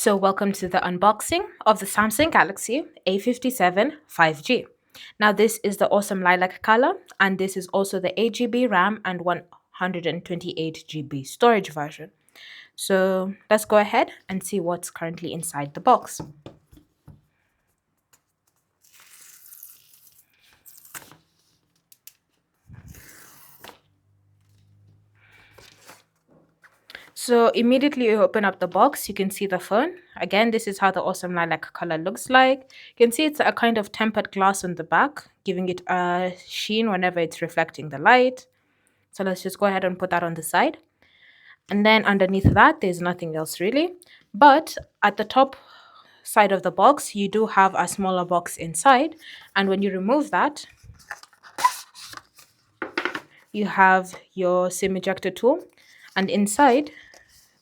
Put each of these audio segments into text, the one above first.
So welcome to the unboxing of the Samsung Galaxy A57 5G. Now this is the awesome lilac color, and this is also the 8 GB RAM and 128 GB storage version. So let's go ahead and see what's currently inside the box. So immediately you open up the box, you can see the phone. Again, this is how the awesome lilac color looks like. You can see it's a kind of tempered glass on the back, giving it a sheen whenever it's reflecting the light. So let's just go ahead and put that on the side. And then underneath that, there's nothing else really. But at the top side of the box, you do have a smaller box inside. And when you remove that, you have your SIM ejector tool. And inside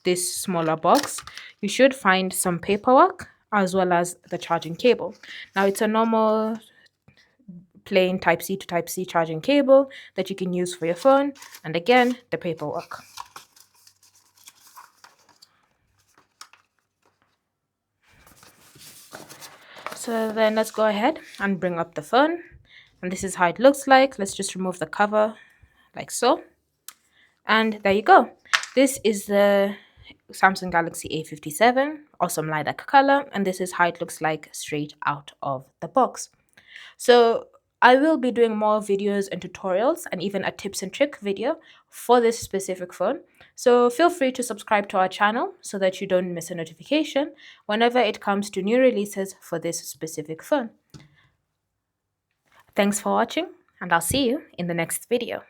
this smaller box, you should find some paperwork as well as the charging cable. Now it's a normal plain type C to type C charging cable that you can use for your phone, and again the paperwork. So then let's go ahead and bring up the phone, and this is how it looks like. Let's just remove the cover like so, and there you go. This is the Samsung Galaxy A57, awesome lilac color, and this is how it looks like straight out of the box. So I will be doing more videos and tutorials and even a tips and trick video for this specific phone. So feel free to subscribe to our channel so that you don't miss a notification whenever it comes to new releases for this specific phone. Thanks for watching, and I'll see you in the next video.